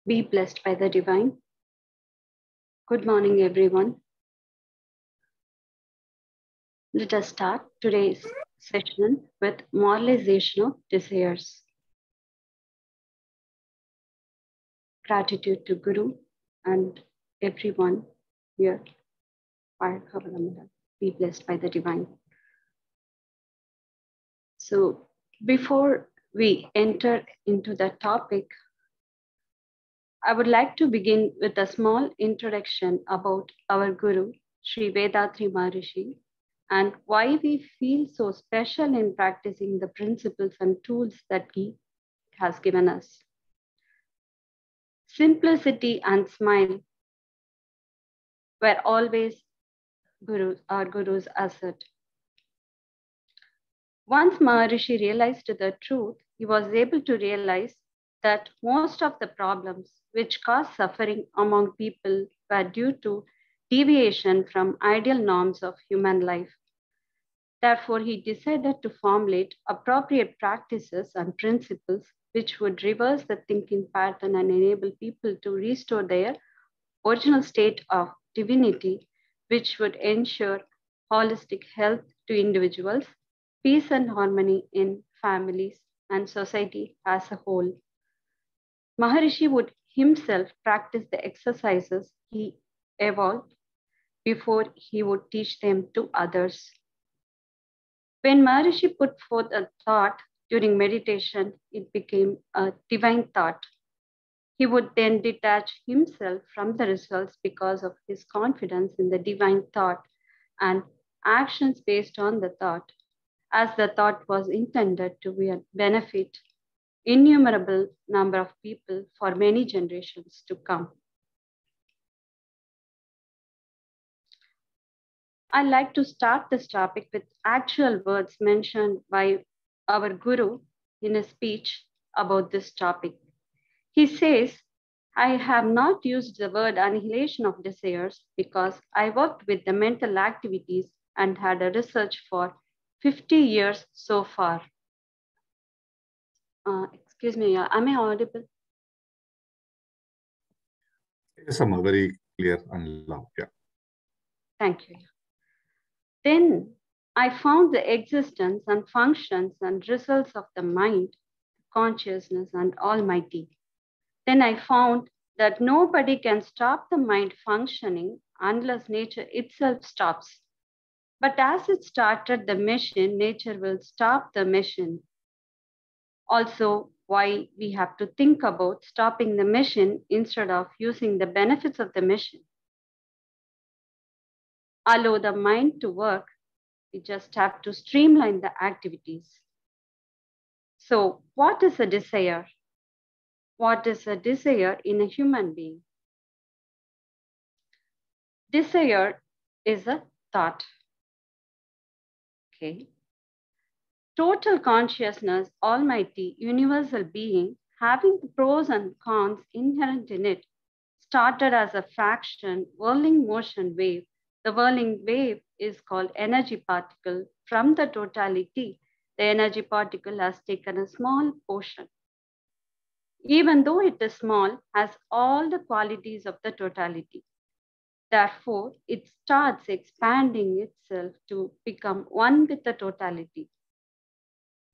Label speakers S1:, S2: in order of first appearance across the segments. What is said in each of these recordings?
S1: Be blessed by the divine. Good morning, everyone. Let us start today's session with Moralization of Desires. Gratitude to Guru and everyone here. Be blessed by the divine. So, before we enter into the topic, I would like to begin with a small introduction about our Guru, Sri Vethathiri Maharishi, and why we feel so special in practicing the principles and tools that he has given us. Simplicity and smile were always our Guru's asset. Once Maharishi realized the truth, he was able to realize that most of the problems which cause suffering among people were due to deviation from ideal norms of human life. Therefore, he decided to formulate appropriate practices and principles which would reverse the thinking pattern and enable people to restore their original state of divinity, which would ensure holistic health to individuals, peace and harmony in families and society as a whole. Maharishi would himself practice the exercises he evolved before he would teach them to others. When Maharishi put forth a thought during meditation, it became a divine thought. He would then detach himself from the results because of his confidence in the divine thought and actions based on the thought, as the thought was intended to benefit innumerable number of people for many generations to come. I'd like to start this topic with actual words mentioned by our Guru in a speech about this topic. He says, I have not used the word annihilation of desires because I worked with the mental activities and had a research for 50 years so far. Excuse me, am I audible?
S2: Yes, I'm very clear and loud. Yeah.
S1: Thank you. Then I found the existence and functions and results of the mind, consciousness, and Almighty. Then I found that nobody can stop the mind functioning unless nature itself stops. But as it started the mission, nature will stop the mission. Also, why we have to think about stopping the mission instead of using the benefits of the mission. Allow the mind to work. We just have to streamline the activities. So, what is a desire? What is a desire in a human being? Desire is a thought. Okay. Total consciousness, almighty, universal being, having the pros and cons inherent in it, started as a fraction, whirling motion wave. The whirling wave is called energy particle. From the totality, the energy particle has taken a small portion. Even though it is small, has all the qualities of the totality. Therefore, it starts expanding itself to become one with the totality.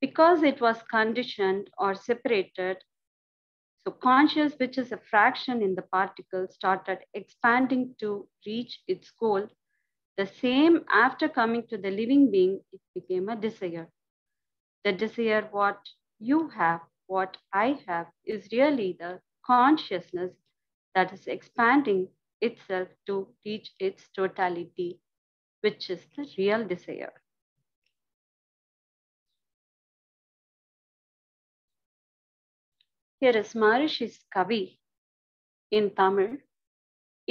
S1: Because it was conditioned or separated, so conscious, which is a fraction in the particle, started expanding to reach its goal. The same after coming to the living being, it became a desire. The desire, what you have, what I have, is really the consciousness that is expanding itself to reach its totality, which is the real desire. Here is Maharishi's Kavi in Tamil.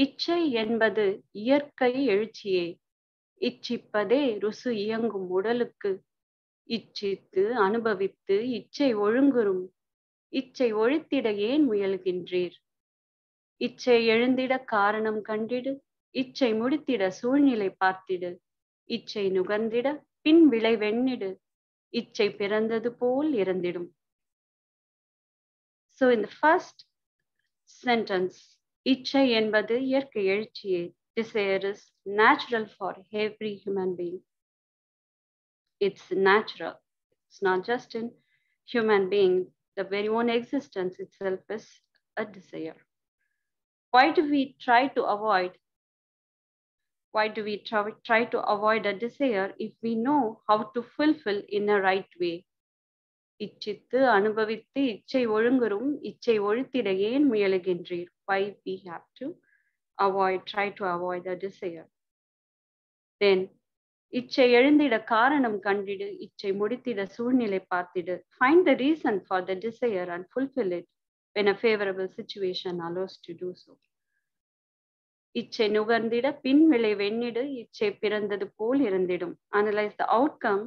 S1: இச்சை என்பது இயற்கை எழுச்சியே, இச்சிப்பதே ருசு இயங்கும் உடலுக்கு, இச்சித்து அனுபவித்து இச்சை ஒழுங்குறும், இச்சை ஒழித்திட ஏன் முயல்கின்றீர்? இச்சை எழுந்திட காரணம் கண்டிடு, இச்சை முடித்திட சூழ்நிலை பார்த்திடு, இச்சை நுகர்ந்திட பின் விளைவெண்ணிடு, இச்சை பிறந்தது போல் இறந்திடும். So in the first sentence. இச்சை என்பது இயற்கை எழுச்சியே. Desire is natural for every human being. It's natural. It's not just in human being. The very own existence itself is a desire. Why do we try to avoid a desire if we know how to fulfill in a right way? இச்சித்து அனுபவித்து இச்சை ஒழுங்குறும் இச்சை ஒழித்திட ஏன் முயலுகின்றீர்? Why we have to try to avoid a desire. Then இச்சை எழுந்திட காரணம் கண்டிடு, இச்சை முடித்திட சூழ்நிலை பார்த்திடு. Find the reason for the desire and fulfill it when a favorable situation allows to do so. இச்சை நுகர்ந்திட பின் விளை வெண்ணிடு, இச்சை பிறந்தது போல் இருந்திடும். Analyze the outcome,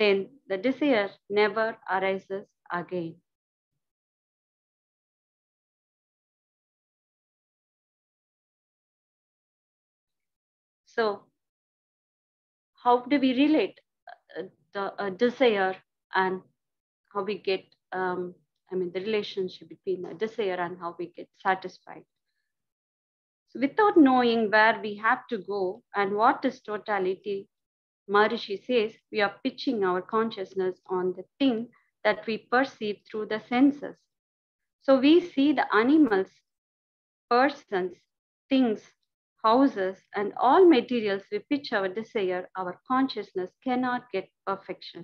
S1: then the desire never arises again. So, how do we relate the desire and how we get, the relationship between a desire and how we get satisfied? So without knowing where we have to go and what is totality, Maharishi says we are pitching our consciousness on the thing that we perceive through the senses. So we see the animals, persons, things, houses, and all materials we pitch our desire. Our consciousness cannot get perfection.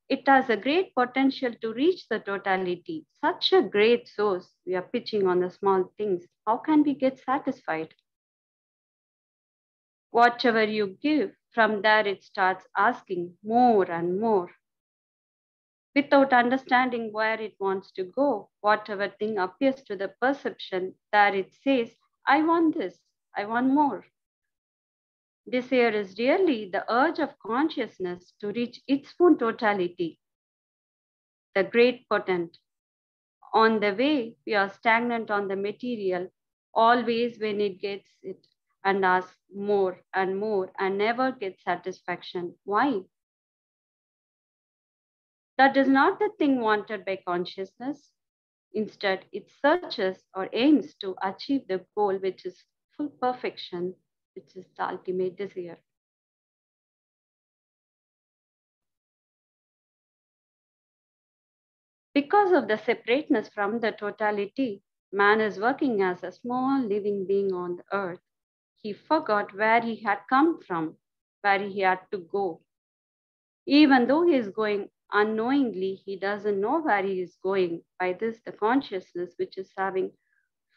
S1: It has a great potential to reach the totality. Such a great source we are pitching on the small things. How can we get satisfied? Whatever you give, from there it starts asking more and more. Without understanding where it wants to go, whatever thing appears to the perception, there it says, I want this, I want more. Desire is really the urge of consciousness to reach its own totality, the great potent. On the way, we are stagnant on the material, always when it gets it and asks more and never gets satisfaction. Why? That is not the thing wanted by consciousness. Instead, it searches or aims to achieve the goal, which is full perfection, which is the ultimate desire. Because of the separateness from the totality, man is working as a small living being on the earth. He forgot where he had come from, where he had to go. Even though he is going unknowingly, he doesn't know where he is going. By this, the consciousness, which is having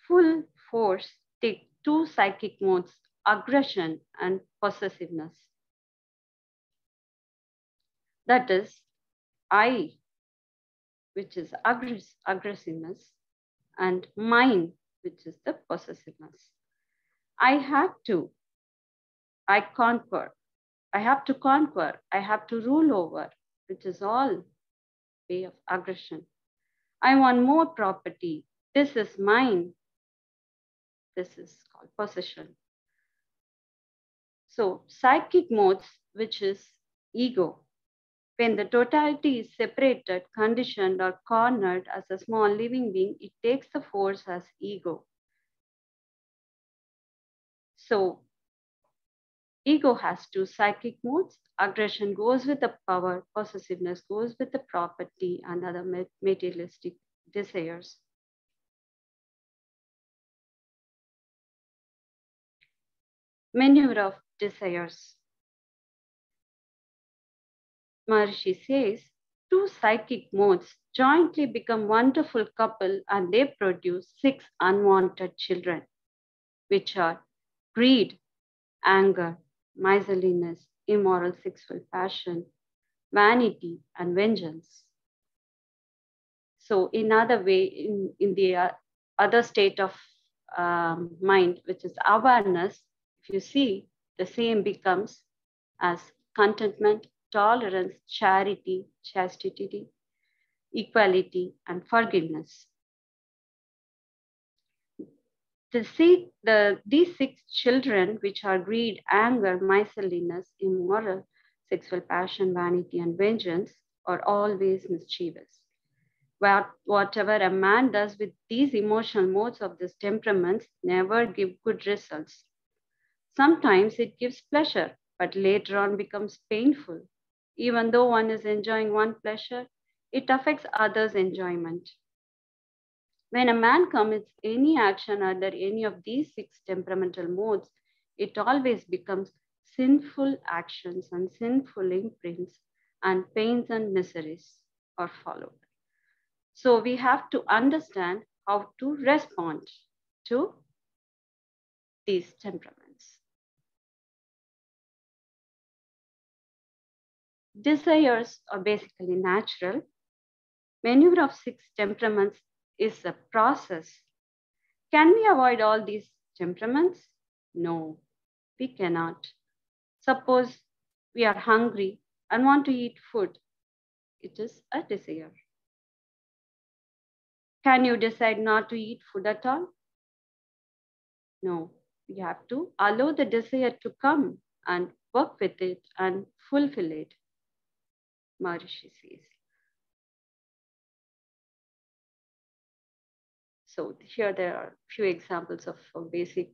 S1: full force, take two psychic modes, aggression and possessiveness. That is, I, which is aggressiveness, and mine, which is the possessiveness. I have to conquer, I have to rule over, which is all way of aggression. I want more property. This is mine. This is called possession. So psychic modes, which is ego. When the totality is separated, conditioned, or cornered as a small living being, it takes the force as ego. So ego has two psychic modes. Aggression goes with the power, possessiveness goes with the property and other materialistic desires. Maneuver of desires. Maharishi says, two psychic modes jointly become wonderful couple and they produce 6 unwanted children, which are greed, anger, miserliness, immoral sexual passion, vanity, and vengeance. So in other way, in the other state of mind, which is awareness, if you see, the same becomes as contentment, tolerance, charity, chastity, equality, and forgiveness. These 6 children, which are greed, anger, miserliness, immoral, sexual passion, vanity, and vengeance, are always mischievous. Whatever a man does with these emotional modes of these temperaments never give good results. Sometimes it gives pleasure, but later on becomes painful. Even though one is enjoying one pleasure, it affects others' enjoyment. When a man commits any action under any of these six temperamental modes, it always becomes sinful actions and sinful imprints, and pains and miseries are followed. So we have to understand how to respond to these temperaments. Desires are basically natural. Maneuver of six temperaments is a process. Can we avoid all these temperaments? No, we cannot. Suppose we are hungry and want to eat food. It is a desire. Can you decide not to eat food at all? No, we have to allow the desire to come and work with it and fulfill it, Maharishi says. So here there are few examples of basic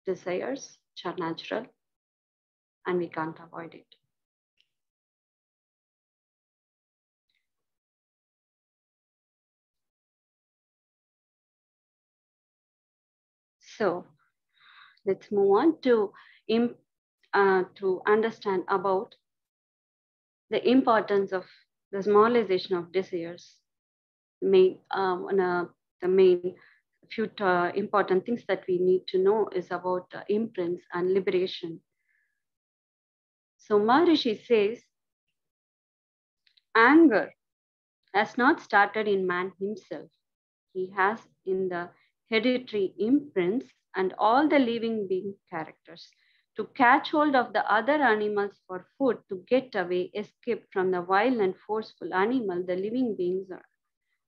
S1: desires which are natural and we can't avoid it. So let's move on to understand about the importance of this moralization of desires. The main few important things that we need to know is about imprints and liberation. So Maharishi says, anger has not started in man himself. He has in the hereditary imprints and all the living being characters. To catch hold of the other animals for food, to get away, escape from the wild and forceful animal, the living beings are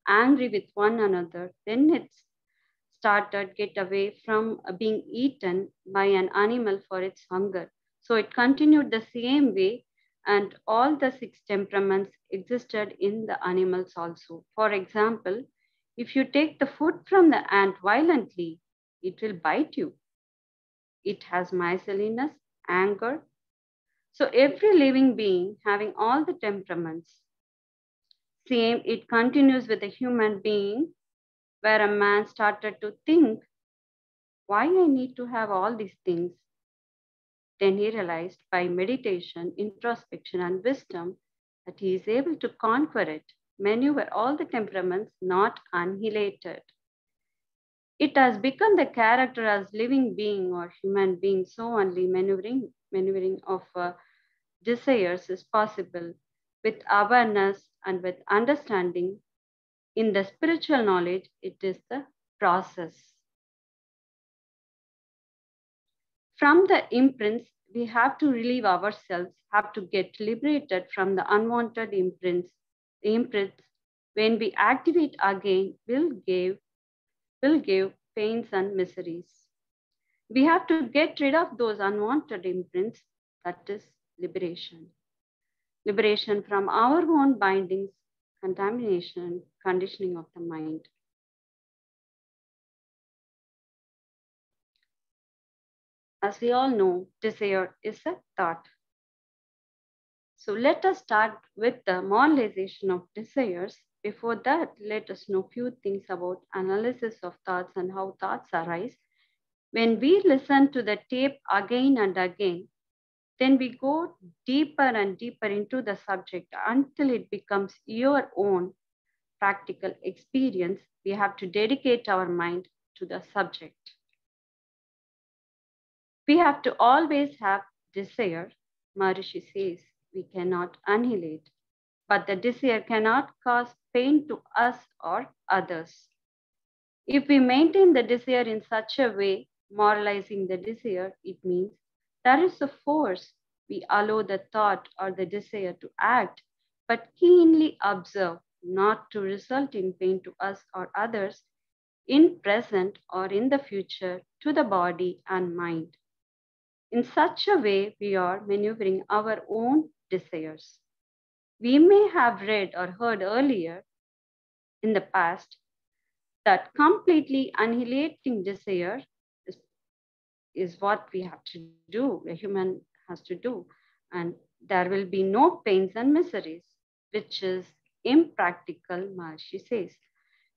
S1: angry with one another. Then it started get away from being eaten by an animal for its hunger. So it continued the same way, and all the six temperaments existed in the animals also. For example, if you take the food from the ant violently, it will bite you. It has miserliness, anger. So every living being having all the temperaments. Same, it continues with a human being where a man started to think, why I need to have all these things? Then he realized by meditation, introspection, and wisdom that he is able to conquer it, maneuver all the temperaments, not annihilated. It has become the character as living being or human being, so only maneuvering of desires is possible with awareness and with understanding. In the spiritual knowledge, it is the process. From the imprints, we have to relieve ourselves, have to get liberated from the unwanted imprints. The imprints, when we activate again, will give pains and miseries. We have to get rid of those unwanted imprints, that is liberation. Liberation from our own bindings, contamination, conditioning of the mind. As we all know, desire is a thought. So let us start with the moralization of desires. Before that, let us know few things about analysis of thoughts and how thoughts arise. When we listen to the tape again and again, then we go deeper and deeper into the subject until it becomes your own practical experience. We have to dedicate our mind to the subject. We have to always have desire. Maharishi says we cannot annihilate, but the desire cannot cause pain to us or others. If we maintain the desire in such a way, moralizing the desire, it means there is a force. We allow the thought or the desire to act, but keenly observe, not to result in pain to us or others in present or in the future to the body and mind. In such a way, we are maneuvering our own desires. We may have read or heard earlier in the past, that completely annihilating desire is what we have to do, a human has to do. And there will be no pains and miseries, which is impractical, Maharishi says.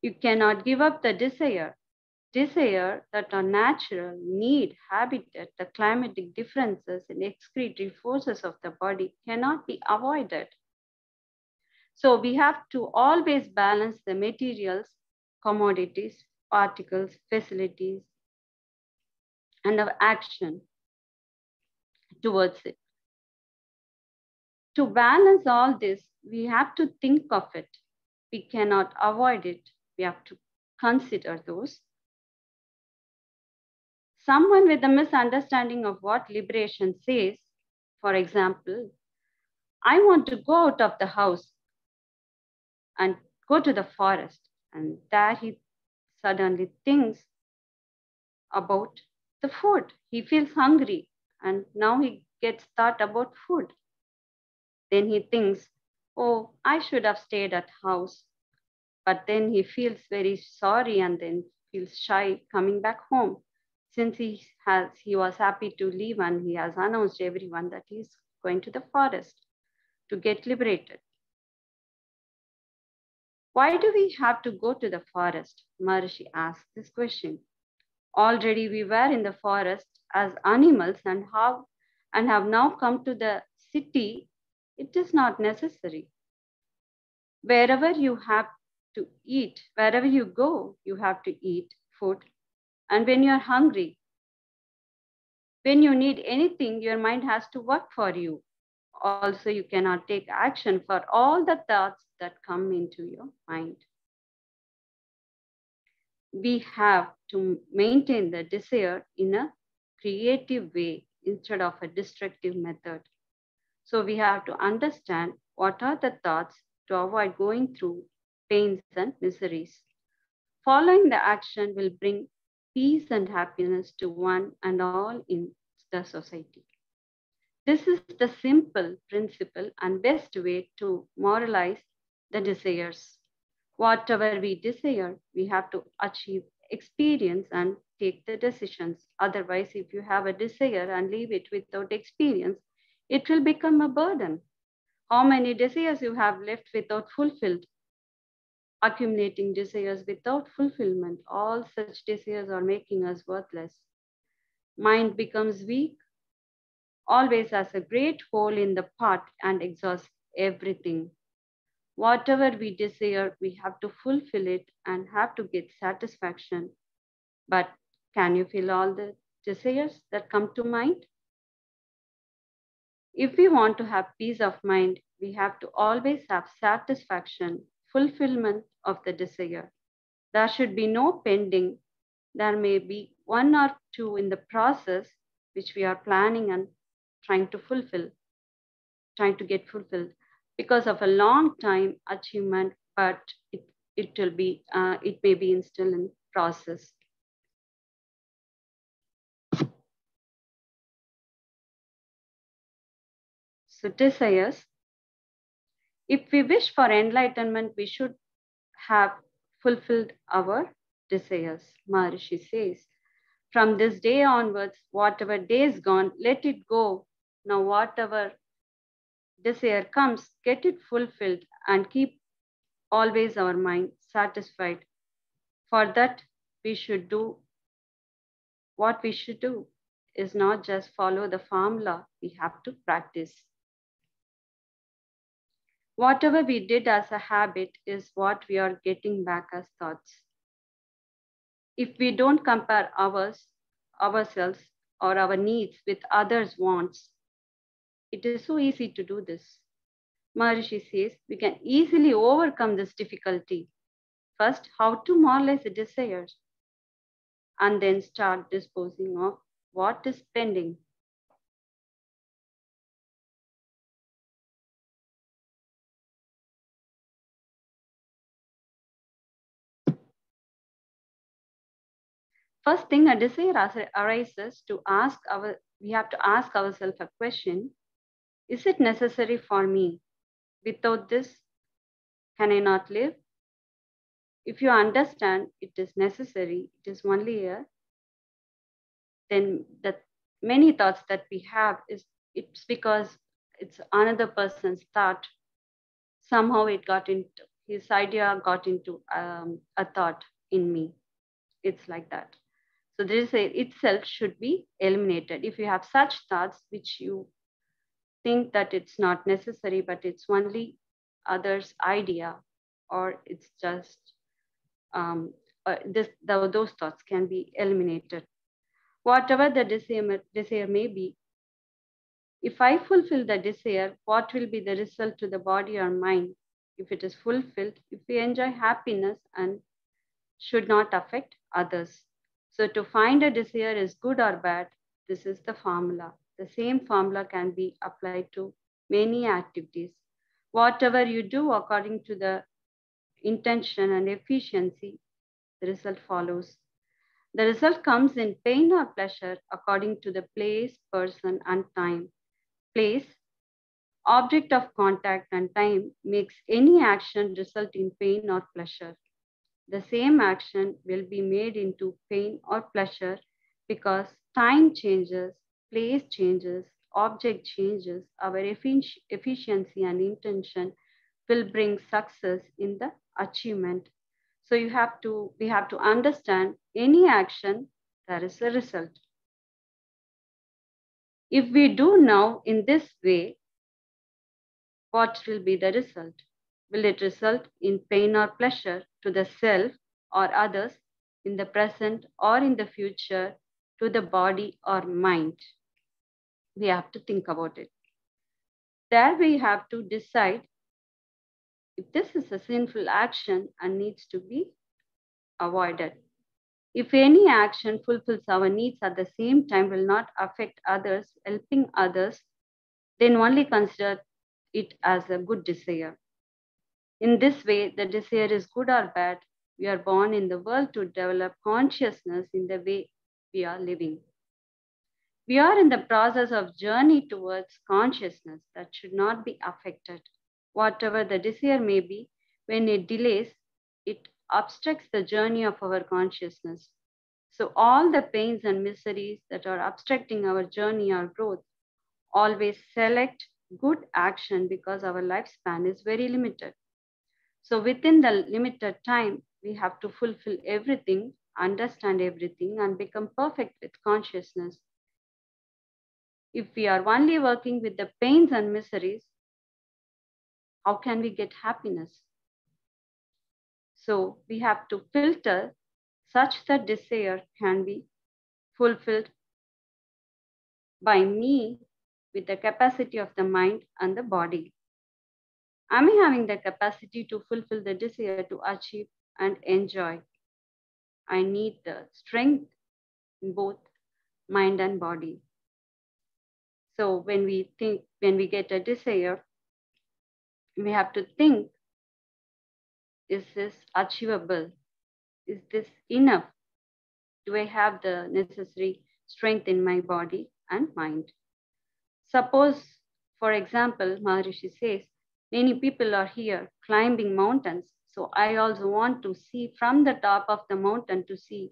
S1: You cannot give up the desire that are natural, need, habitat, the climatic differences and excretory forces of the body cannot be avoided. So we have to always balance the materials, commodities, particles, facilities, and our action towards it. To balance all this, we have to think of it. We cannot avoid it. We have to consider those. Someone with a misunderstanding of what liberation says, for example, I want to go out of the house and go to the forest. And there he suddenly thinks about the food. He feels hungry and now he gets thought about food. Then he thinks, oh, I should have stayed at house. But then he feels very sorry and then feels shy coming back home, since he was happy to leave and he has announced everyone that he's going to the forest to get liberated. Why do we have to go to the forest? Maharishi asked this question. Already we were in the forest as animals and have now come to the city. It is not necessary. Wherever you have to eat, wherever you go, you have to eat food. And when you're hungry, when you need anything, your mind has to work for you. Also, you cannot take action for all the thoughts that come into your mind. We have to maintain the desire in a creative way instead of a destructive method. So we have to understand what are the thoughts to avoid going through pains and miseries. Following the action will bring peace and happiness to one and all in the society. This is the simple principle and best way to moralize the desires. Whatever we desire, we have to achieve experience and take the decisions. Otherwise, if you have a desire and leave it without experience, it will become a burden. How many desires you have left without fulfilled? Accumulating desires without fulfillment. All such desires are making us worthless. Mind becomes weak, always has a great hole in the pot and exhausts everything. Whatever we desire, we have to fulfill it and have to get satisfaction. But can you fill all the desires that come to mind? If we want to have peace of mind, we have to always have satisfaction, fulfillment of the desire. There should be no pending. There may be one or two in the process which we are planning and trying to fulfill, trying to get fulfilled because of a long time achievement, but it may be still in process. So desires, if we wish for enlightenment, we should have fulfilled our desires. Maharishi says, from this day onwards, whatever day is gone, let it go. Now, whatever desire comes, get it fulfilled and keep always our mind satisfied. For that, we should do what we should do is not just follow the formula, we have to practice. Whatever we did as a habit is what we are getting back as thoughts. If we don't compare ourselves or our needs with others' wants, it is so easy to do this. Maharishi says we can easily overcome this difficulty. First, how to moralize the desires, and then start disposing of what is pending. First thing, a desire arises to we have to ask ourselves a question: is it necessary for me? Without this, can I not live? If you understand it is necessary, it is only then the many thoughts that we have is it's because it's another person's thought. Somehow it got into his idea, got into a thought in me. It's like that. So this itself should be eliminated. If you have such thoughts which you think that it's not necessary, but it's only others' idea, or it's just those thoughts can be eliminated. Whatever the desire may be, if I fulfill the desire, what will be the result to the body or mind? If it is fulfilled, if we enjoy happiness and should not affect others. So to find a desire is good or bad, this is the formula. The same formula can be applied to many activities. Whatever you do according to the intention and efficiency, the result follows. The result comes in pain or pleasure according to the place, person, and time. Place, object of contact, and time makes any action result in pain or pleasure. The same action will be made into pain or pleasure because time changes, place changes, object changes, our efficiency and intention will bring success in the achievement. So we have to understand any action, there is a result. If we do now in this way, what will be the result? Will it result in pain or pleasure to the self or others in the present or in the future to the body or mind? We have to think about it. There we have to decide if this is a sinful action and needs to be avoided. If any action fulfills our needs at the same time will not affect others, helping others, then only consider it as a good desire. In this way, the desire is good or bad. We are born in the world to develop consciousness in the way we are living. We are in the process of journey towards consciousness that should not be affected. Whatever the desire may be, when it delays, it obstructs the journey of our consciousness. So all the pains and miseries that are obstructing our journey or growth, always select good action because our lifespan is very limited. So within the limited time, we have to fulfill everything, understand everything, and become perfect with consciousness. If we are only working with the pains and miseries, how can we get happiness? So we have to filter such that desire can be fulfilled by me with the capacity of the mind and the body. Am I having the capacity to fulfill the desire to achieve and enjoy? I need the strength in both mind and body. So when we get a desire, we have to think, is this achievable? Is this enough? Do I have the necessary strength in my body and mind? Suppose, for example, Maharishi says, many people are here climbing mountains. So I also want to see from the top of the mountain to see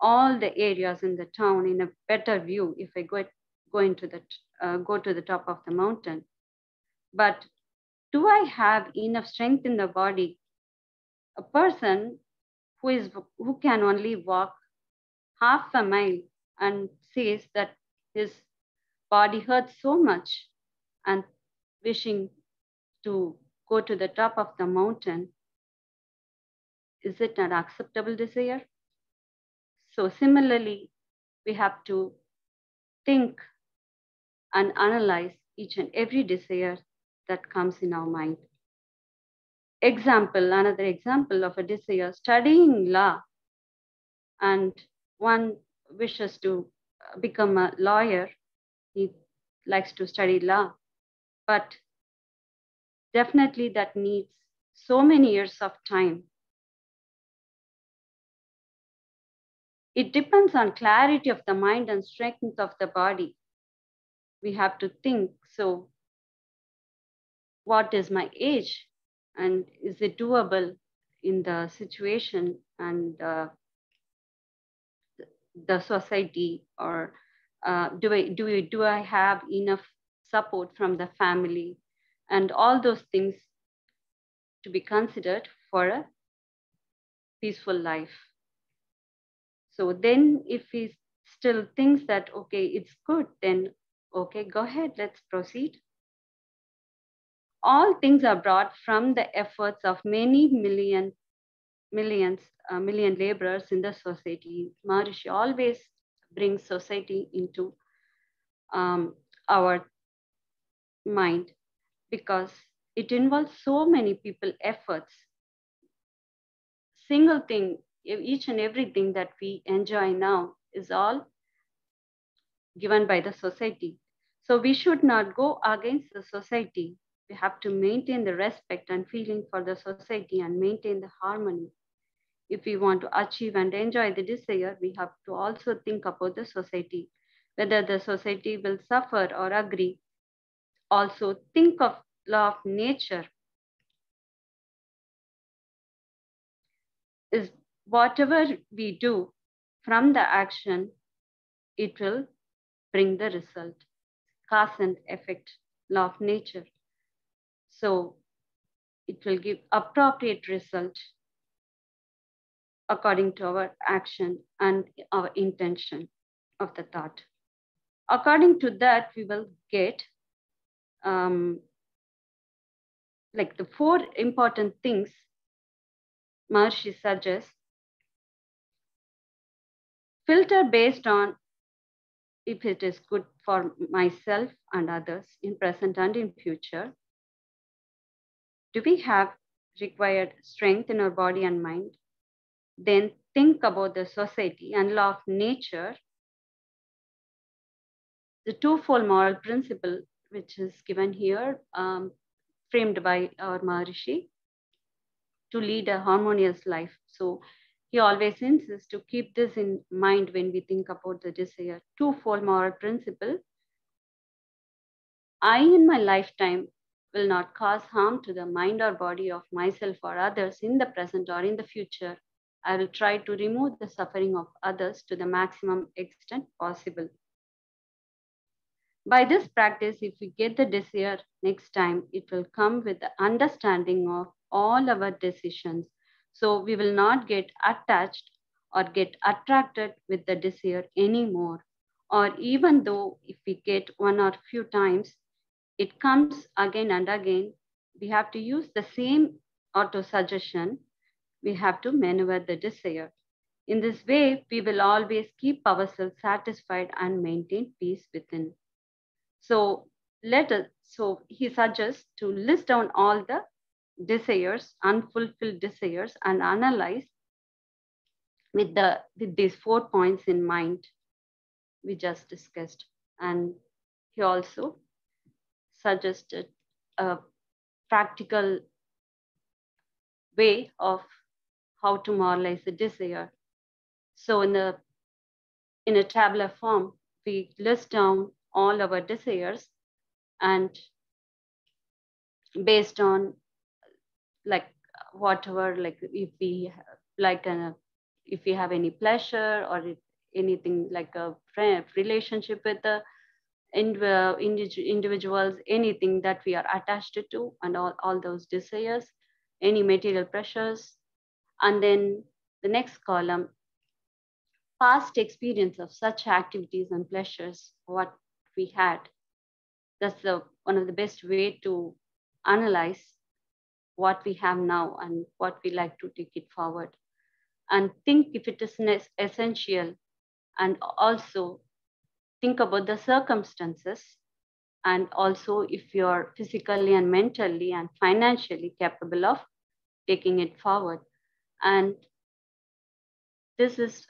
S1: all the areas in the town in a better view if I go to the top of the mountain. But do I have enough strength in the body? A person who can only walk half a mile and says that his body hurts so much and wishing to go to the top of the mountain, is it an acceptable desire? So similarly, we have to think and analyze each and every desire that comes in our mind. Another example of a desire, studying law, and one wishes to become a lawyer. He likes to study law, but definitely that needs so many years of time. It depends on clarity of the mind and strength of the body. We have to think, so what is my age? And is it doable? in the situation and the society, or do I have enough support from the family, and all those things to be considered for a peaceful life. So then if he still thinks that, okay, it's good, then okay, go ahead, let's proceed. All things are brought from the efforts of many million laborers in the society. Maharishi always brings society into our mind, because it involves so many people efforts. Single thing, each and everything that we enjoy now is all given by the society. So we should not go against the society. We have to maintain the respect and feeling for the society and maintain the harmony. If we want to achieve and enjoy the desire, we have to also think about the society, whether the society will suffer or agree. Also think of law of nature. Is whatever we do from the action, it will bring the result. Cause and effect, law of nature. So it will give appropriate result according to our action and our intention of the thought. According to that, we will get like the 4 important things Maharishi suggests. Filter based on if it is good for myself and others in present and in future. Do we have required strength in our body and mind? Then think about the society and law of nature, the twofold moral principle, which is given here, framed by our Maharishi, to lead a harmonious life. So he always insists to keep this in mind when we think about the desire. Twofold moral principle. I, in my lifetime, will not cause harm to the mind or body of myself or others in the present or in the future. I will try to remove the suffering of others to the maximum extent possible. By this practice, if we get the desire next time, it will come with the understanding of all our decisions. So we will not get attached or get attracted with the desire anymore. Or even though if we get one or few times, it comes again and again, we have to use the same auto suggestion. We have to maneuver the desire. In this way, we will always keep ourselves satisfied and maintain peace within. So so he suggests to list down all the desires, unfulfilled desires, and analyze with these 4 points in mind we just discussed. And he also suggested a practical way of how to moralize the desire. So in a tabular form, we list down all our desires, and based on like whatever, like if we like if we have any pleasure or anything like a friend relationship with the individuals, anything that we are attached to, and all those desires, any material pressures. And then the next column, past experience of such activities and pleasures, what we had. That's one of the best way to analyze what we have now and what we like to take it forward. And think if it is essential, and also think about the circumstances, and also if you're physically and mentally and financially capable of taking it forward. And this is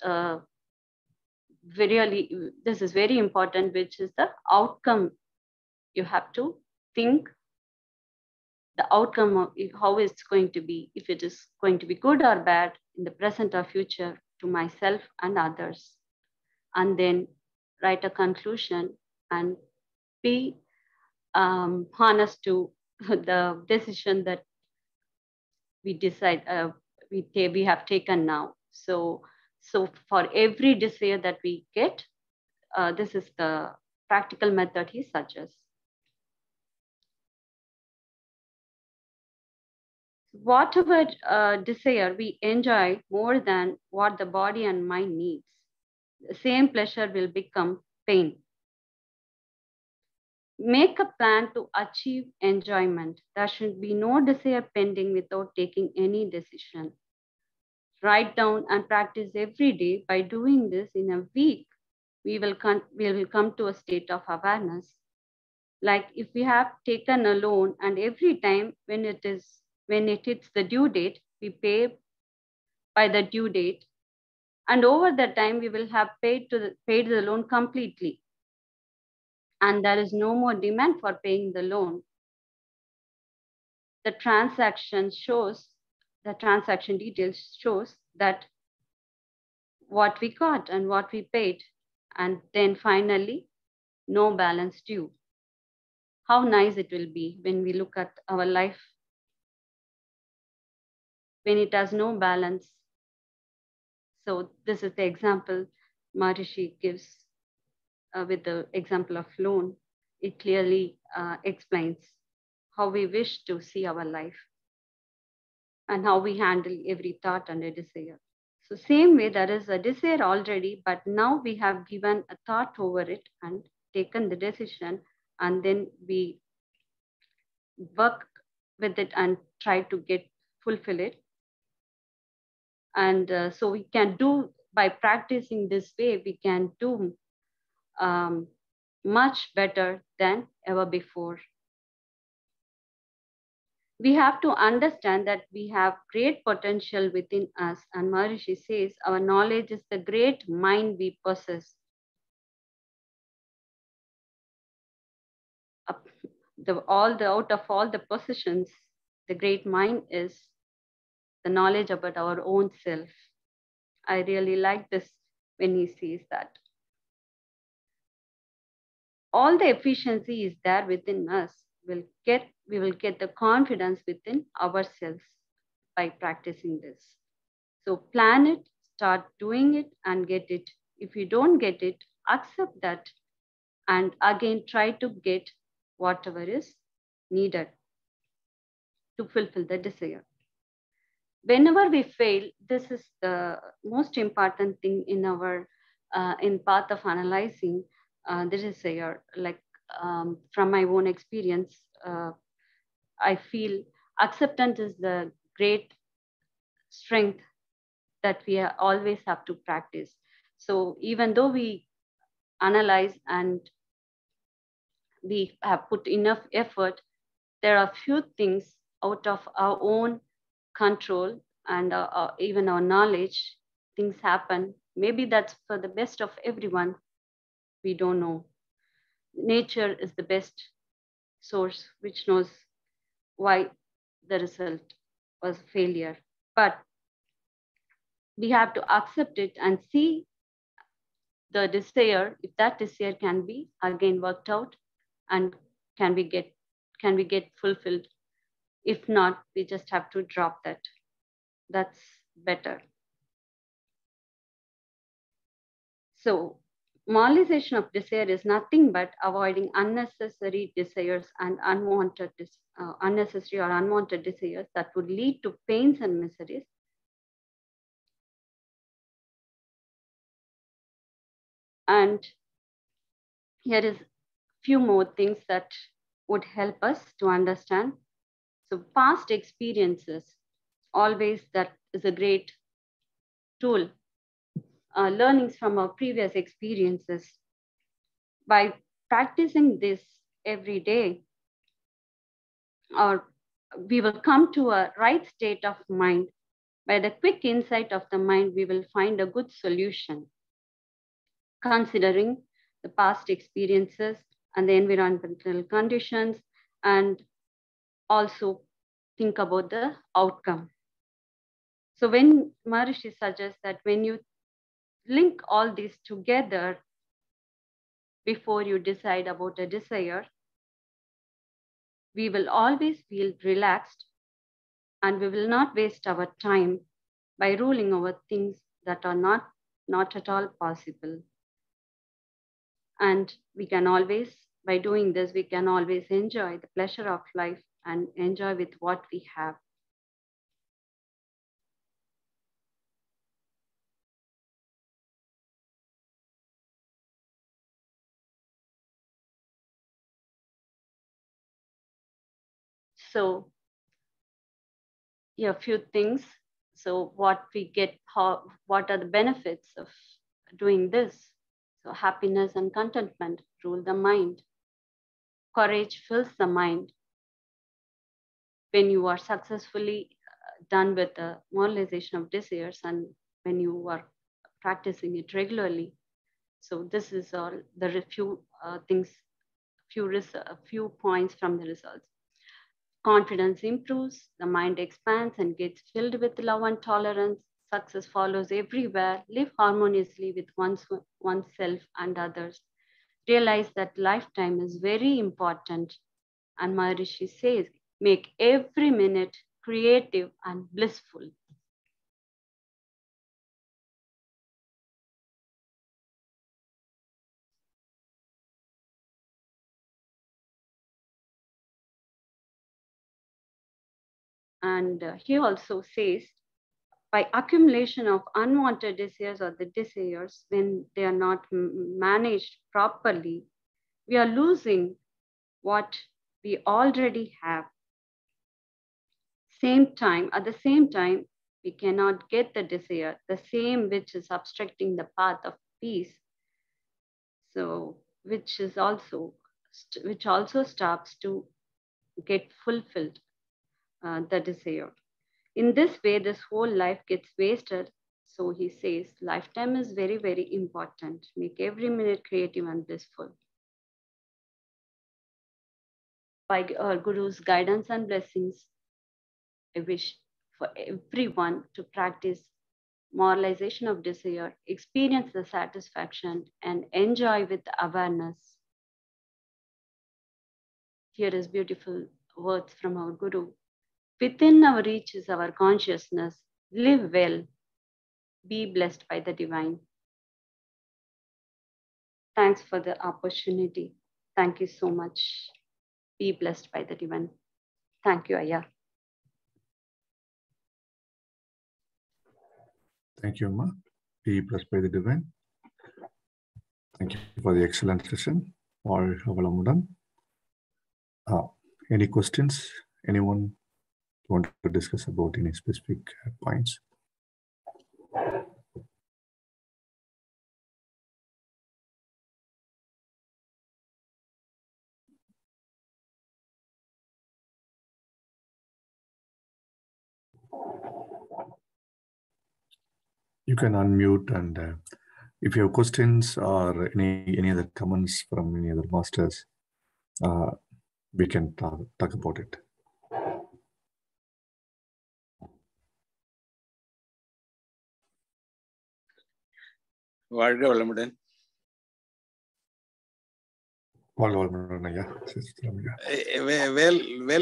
S1: very important, which is the outcome. You have to think the outcome of how it's going to be, if it is going to be good or bad in the present or future to myself and others. And then write a conclusion and be honest to the decision that we decide, we have taken now. So for every desire that we get, this is the practical method he suggests. Whatever desire we enjoy more than what the body and mind needs, the same pleasure will become pain. Make a plan to achieve enjoyment. There should be no desire pending without taking any decision. Write down and practice every day. By doing this in a week, we will come to a state of awareness. Like if we have taken a loan and every time when it hits the due date, we pay by the due date. And over the time, we will have paid the loan completely. And there is no more demand for paying the loan. The transaction details shows that what we got and what we paid. And then finally, no balance due. How nice it will be when we look at our life when it has no balance. So this is the example Maharishi gives with the example of loan. It clearly explains how we wish to see our life and how we handle every thought and a desire. So same way, there is a desire already, but now we have given a thought over it and taken the decision, and then we work with it and try to fulfill it. And so we can do, by practicing this way, we can do much better than ever before. We have to understand that we have great potential within us. And Maharishi says our knowledge is the great mind we possess. Out of all the possessions, the great mind is the knowledge about our own self. I really like this when he says that. All the efficiency is there within us. We will get the confidence within ourselves by practicing this. So plan it, start doing it, and get it. If you don't get it, accept that, and again try to get whatever is needed to fulfill the desire. Whenever we fail, this is the most important thing in our in path of analyzing the desire. Like from my own experience, I feel acceptance is the great strength that we always have to practice. So even though we analyze and we have put enough effort, there are few things out of our own control and even our knowledge, things happen. Maybe that's for the best of everyone. We don't know. Nature is the best source which knows why the result was failure. But we have to accept it and see the desire, if that desire can be again worked out and can we get fulfilled. If not, we just have to drop that. That's better. So moralization of desire is nothing but avoiding unnecessary desires and unnecessary or unwanted desires that would lead to pains and miseries. And here is few more things that would help us to understand. So past experiences, always that is a great tool. Learnings from our previous experiences. By practicing this every day, or we will come to a right state of mind. By the quick insight of the mind, we will find a good solution, considering the past experiences and the environmental conditions, and also think about the outcome. So when Maharishi suggests that when you link all these together before you decide about a desire, we will always feel relaxed and we will not waste our time by ruling over things that are not at all possible. And we can always, by doing this, we can always enjoy the pleasure of life and enjoy with what we have. So, yeah, a few things. So, what we get, what are the benefits of doing this? So, happiness and contentment rule the mind. Courage fills the mind. When you are successfully done with the moralization of desires and when you are practicing it regularly. So this is all the few things, few points from the results. Confidence improves, the mind expands and gets filled with love and tolerance. Success follows everywhere. Live harmoniously with oneself and others. Realize that lifetime is very important. And Maharishi says, make every minute creative and blissful. And he also says, by accumulation of unwanted desires or the desires, when they are not managed properly, we are losing what we already have. At the same time, we cannot get the desire, the same which is obstructing the path of peace. So, which also stops to get fulfilled the desire. In this way, this whole life gets wasted. So he says, lifetime is very, very important. Make every minute creative and blissful. By our Guru's guidance and blessings, I wish for everyone to practice moralization of desire, experience the satisfaction, and enjoy with awareness. Here is beautiful words from our Guru. Within our reach is our consciousness. Live well. Be blessed by the divine. Thanks for the opportunity. Thank you so much. Be blessed by the divine. Thank you, Ayya.
S2: Thank you, Amma. Be blessed by the divine. Thank you for the excellent session. Any questions? Anyone want to discuss about any specific points? You can unmute, and if you have questions or any other comments from any other masters, we can talk about it.
S3: Well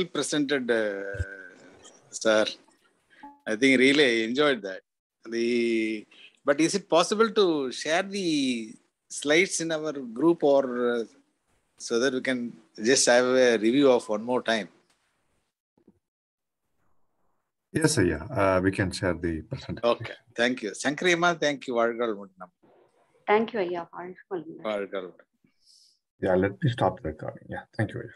S3: presented, sir. I think really enjoyed that. But is it possible to share the slides in our group, or so that we can just have a review of one more time?
S2: Yes, yeah. We can share the presentation.
S3: Okay, thank you. Sankari Amma, thank you.
S1: Thank you, Ayya.
S2: Yeah, let me stop the recording. Yeah, thank you, Ayya.